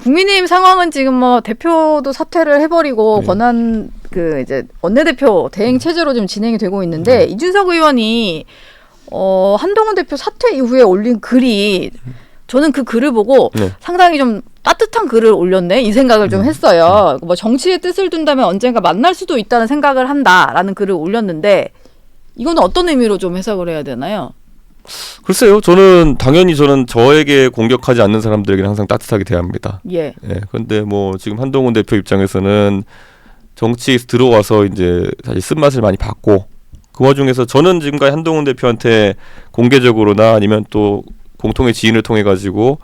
국민의힘 상황은 지금 뭐 대표도 사퇴를 해버리고 권한 이제 원내대표 대행 체제로 지금 진행이 되고 있는데 이준석 의원이 한동훈 대표 사퇴 이후에 올린 글이 저는 그 글을 보고 상당히 좀 따뜻한 글을 올렸네 이 생각을 좀 했어요. 뭐 정치의 뜻을 둔다면 언젠가 만날 수도 있다는 생각을 한다라는 글을 올렸는데 이거는 어떤 의미로 좀 해석을 해야 되나요? 글쎄요. 당연히 저는 저에게 공격하지 않는 사람들에게는 항상 따뜻하게 대합니다. 예. 그런데 뭐 지금 한동훈 대표 입장에서는 정치에 들어와서 이제 사실 쓴맛을 많이 봤고 그 와중에서 저는 지금까지 한동훈 대표한테 공개적으로나 아니면 또 공통의 지인을 통해 가지고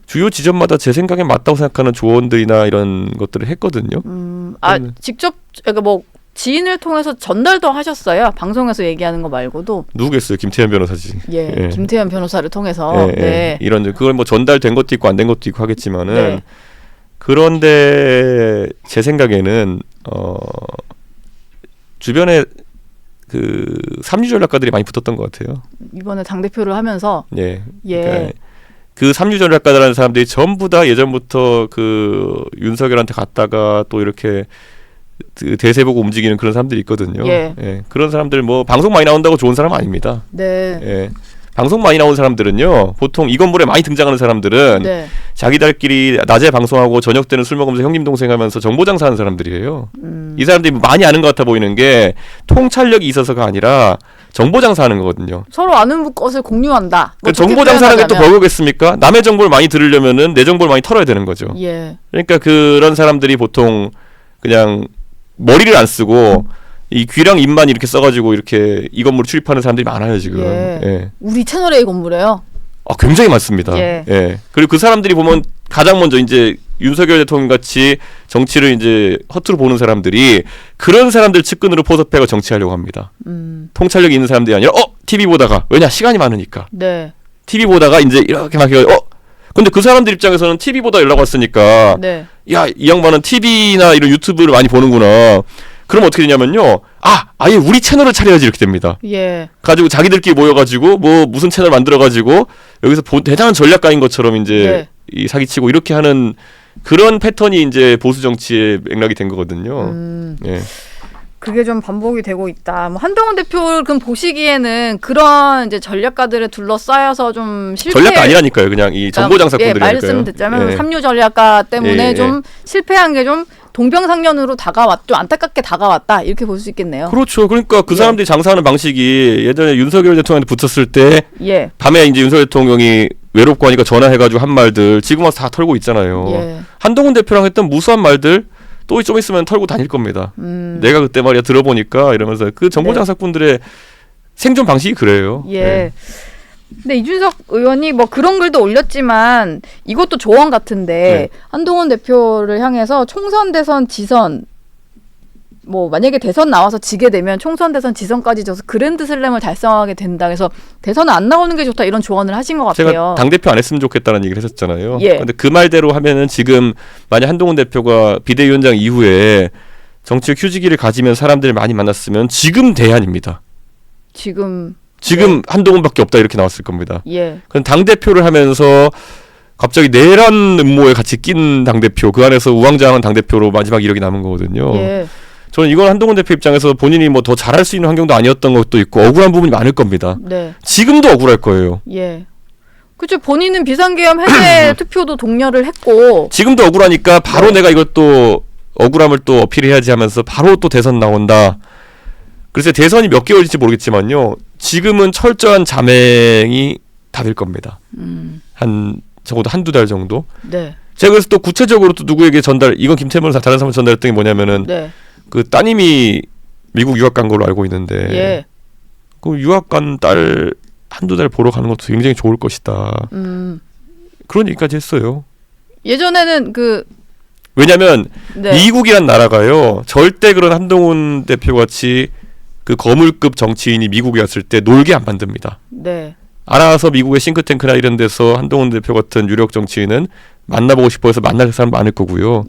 주요 지점마다 제 생각에 맞다고 생각하는 조언들이나 이런 것들을 했거든요. 직접 그러니까 뭐 지인을 통해서 전달도 하셨어요. 방송에서 얘기하는 거 말고도. 누구겠어요? 김태현 변호사지. 예. 김태현 변호사를 통해서. 네. 이런 그걸 뭐 전달된 것도 있고 안 된 것도 있고 하겠지만은 그런데 제 생각에는 주변에 그 삼류 전략가들이 많이 붙었던 것 같아요. 이번에 당 대표를 하면서. 그러니까 그 삼류 전략가들하는 사람들이 전부 다 예전부터 그 윤석열한테 갔다가 또 이렇게 대세 보고 움직이는 그런 사람들이 있거든요. 그런 사람들 뭐 방송 많이 나온다고 좋은 사람 아닙니다. 방송 많이 나온 사람들은요, 보통 이 건물에 많이 등장하는 사람들은 자기들끼리 낮에 방송하고 저녁 때는 술 먹으면서 형님 동생 하면서 정보 장사하는 사람들이에요. 이 사람들이 많이 아는 것 같아 보이는 게 통찰력이 있어서가 아니라 정보 장사하는 거거든요. 서로 아는 것을 공유한다. 그 정보 장사라는 게 또 뭐겠습니까? 남의 정보를 많이 들으려면은 내 정보를 많이 털어야 되는 거죠. 그러니까 그런 사람들이 보통 그냥 머리를 안 쓰고 이 귀랑 입만 이렇게 써가지고 이렇게 이 건물 출입하는 사람들이 많아요 지금. 우리 채널 A 건물에요? 굉장히 많습니다. 그리고 그 사람들이 보면 가장 먼저 이제 윤석열 대통령 같이 정치를 이제 허투루 보는 사람들이 그런 사람들 측근으로 포섭해가 정치하려고 합니다. 통찰력이 있는 사람들이 아니라 TV 보다가 왜냐 시간이 많으니까. TV 보다가 이제 이렇게 막 해가지고 근데 그 사람들 입장에서는 TV 보다 연락 왔으니까 야, 이 양반은 TV나 이런 유튜브를 많이 보는구나. 그럼 어떻게 되냐면요. 아예 우리 채널을 차려야지 이렇게 됩니다. 가지고 자기들끼리 모여가지고 뭐 무슨 채널 만들어가지고 여기서 대단한 전략가인 것처럼 이제 이 사기치고 이렇게 하는 그런 패턴이 이제 보수 정치의 맥락이 된 거거든요. 그게 좀 반복이 되고 있다. 뭐 한동훈 대표 그럼 보시기에는 그런 이제 전략가들에 둘러싸여서 좀 전략가 아니라니까요. 그냥 이 정보 장사꾼들이니까요. 말씀 듣자면 삼류 전략가 때문에 좀 실패한 게 좀 동병상련으로 좀 안타깝게 다가왔다 이렇게 볼 수 있겠네요. 그렇죠. 그러니까 그 사람들이 장사하는 방식이 예전에 윤석열 대통령한테 붙었을 때 밤에 이제 윤석열 대통령이 외롭고 하니까 전화해가지고 한 말들 지금 와서 다 털고 있잖아요. 한동훈 대표랑 했던 무수한 말들 또 좀 있으면 털고 다닐 겁니다. 내가 그때 말이야 들어보니까 이러면서 그 정보 장사꾼들의 생존 방식이 그래요. 근데 이준석 의원이 뭐 그런 글도 올렸지만 이것도 조언 같은데 한동훈 대표를 향해서 총선, 대선, 지선 뭐 만약에 대선 나와서 지게 되면 총선, 대선, 지선까지 져서 그랜드슬램을 달성하게 된다. 그래서 대선은 안 나오는 게 좋다 이런 조언을 하신 것 같아요. 제가 당대표 안 했으면 좋겠다는 얘기를 했었잖아요. 근데 그 말대로 하면은 지금 만약 한동훈 대표가 비대위원장 이후에 정치적 휴지기를 가지면 사람들을 많이 만났으면 지금 대안입니다. 지금 한동훈밖에 없다 이렇게 나왔을 겁니다. 그럼 당대표를 하면서 갑자기 내란 음모에 같이 낀 당대표 그 안에서 우왕좌왕한 당대표로 마지막 이력이 남은 거거든요. 저는 이건 한동훈 대표 입장에서 본인이 뭐 더 잘할 수 있는 환경도 아니었던 것도 있고 억울한 부분이 많을 겁니다. 지금도 억울할 거예요. 그렇죠. 본인은 비상계엄 해제 투표도 독려를 했고 지금도 억울하니까 바로 내가 이것도 억울함을 또 어필해야지 하면서 바로 또 대선 나온다. 글쎄 대선이 몇 개월일지 모르겠지만요. 지금은 철저한 자맹이 다 될 겁니다. 적어도 한두 달 정도. 제가 그래서 또 구체적으로 또 누구에게 이건 김태현 변호사 다른 사람 전달했던 게 뭐냐면은 그 따님이 미국 유학 간 걸로 알고 있는데 그 유학 간 딸 한두 달 보러 가는 것도 굉장히 좋을 것이다. 그런 얘기까지 했어요. 예전에는 왜냐면 미국이란 나라가요. 절대 그런 한동훈 대표 같이 그 거물급 정치인이 미국에 왔을 때 놀게 안 만듭니다. 알아서 미국의 싱크탱크나 이런 데서 한동훈 대표 같은 유력 정치인은 만나보고 싶어서 만날 사람 많을 거고요.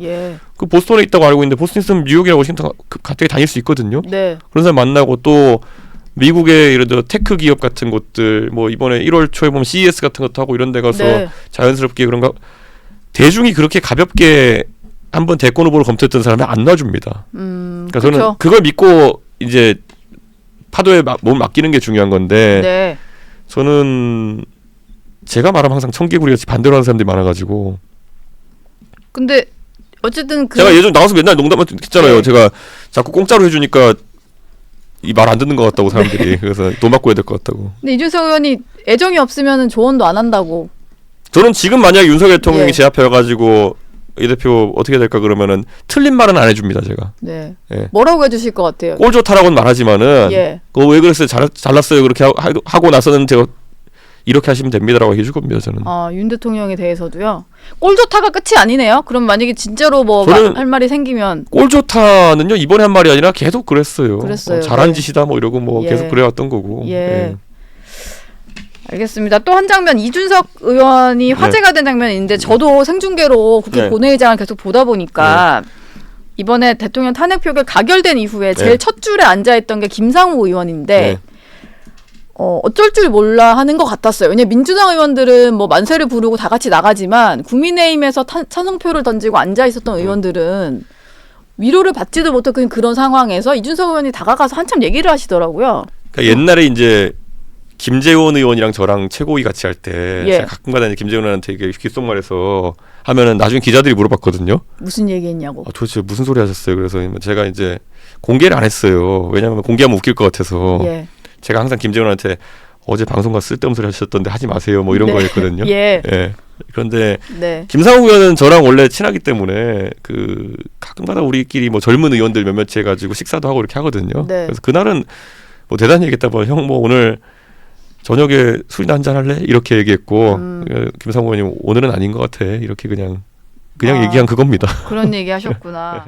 그 보스턴에 있다고 알고 있는데 보스턴 있으면 뉴욕이나 워싱턴 갑자기 다닐 수 있거든요. 그런 사람 만나고 또 미국의 예를 들어 테크 기업 같은 곳들 뭐 이번에 1월 초에 보면 CES 같은 것도 하고 이런 데 가서 자연스럽게 그런 거 대중이 그렇게 가볍게 한번 대권 후보를 검토했던 사람이 안 놔줍니다. 그러니까 그쵸. 저는 그걸 믿고 이제 파도에 몸 맡기는 게 중요한 건데 네. 저는 제가 말하면 항상 청개구리같이 반대로 하는 사람들이 많아가지고 근데 어쨌든 제가 예전 나와서 맨날 농담했잖아요. 네. 제가 자꾸 공짜로 해주니까 이 말 안 듣는 것 같다고 사람들이 네. 그래서 돈 받고 해야 될 것 같다고. 근데 이준석 의원이 애정이 없으면 조언도 안 한다고. 저는 지금 만약 윤석열 대통령이 예. 제 앞에 와가지고 이 대표 어떻게 될까 그러면은 틀린 말은 안 해줍니다 제가. 네. 예. 뭐라고 해주실 것 같아요? 꼴 좋다라고는 말하지만은 예. 그거 왜 그랬어요? 잘났어요 그렇게 하고 나서는 제가 이렇게 하시면 됩니다라고 해줄 겁니다 저는. 윤 대통령에 대해서도요. 꼴 좋다가 끝이 아니네요. 그럼 만약에 진짜로 뭐 저는 할 말이 생기면 꼴 좋다는요 이번에 한 말이 아니라 계속 그랬어요. 그랬어요. 잘한 네. 짓이다 뭐 이러고 뭐 예. 계속 그래왔던 거고. 예. 알겠습니다. 또 한 장면 이준석 의원이 화제가 된 장면인데 저도 생중계로 국회 네. 본회의장을 계속 보다 보니까 이번에 대통령 탄핵 표결 가결된 이후에 제일 네. 첫 줄에 앉아있던 게 김상우 의원인데 네. 어쩔 줄 몰라 하는 것 같았어요. 왜냐면 민주당 의원들은 뭐 만세를 부르고 다 같이 나가지만 국민의힘에서 찬성표를 던지고 앉아있었던 의원들은 위로를 받지도 못한 그런 상황에서 이준석 의원이 다가가서 한참 얘기를 하시더라고요. 그러니까 옛날에 이제 김재원 의원이랑 저랑 최고위 같이 할 때 예. 제가 가끔가다 이제 김재원 의원한테 이게 귓속말해서 하면은 나중에 기자들이 물어봤거든요. 무슨 얘기했냐고. 도대체 무슨 소리 하셨어요? 그래서 제가 이제 공개를 안 했어요. 왜냐하면 공개하면 웃길 것 같아서. 예. 제가 항상 김재원한테 어제 방송 가서 쓸데없는 소리 하셨던데 하지 마세요. 뭐 이런 네. 거였거든요. 예. 그런데 네. 김상우 의원은 저랑 원래 친하기 때문에 그 가끔가다 우리끼리 뭐 젊은 의원들 몇몇 해가지고 식사도 하고 이렇게 하거든요. 네. 그래서 그날은 뭐 대단히 얘기했다 뭐 형 뭐 오늘 저녁에 술이나 한잔 할래? 이렇게 얘기했고 김상우 의원이 오늘은 아닌 것 같아. 이렇게 그냥 얘기한 그겁니다. 그런 얘기 하셨구나.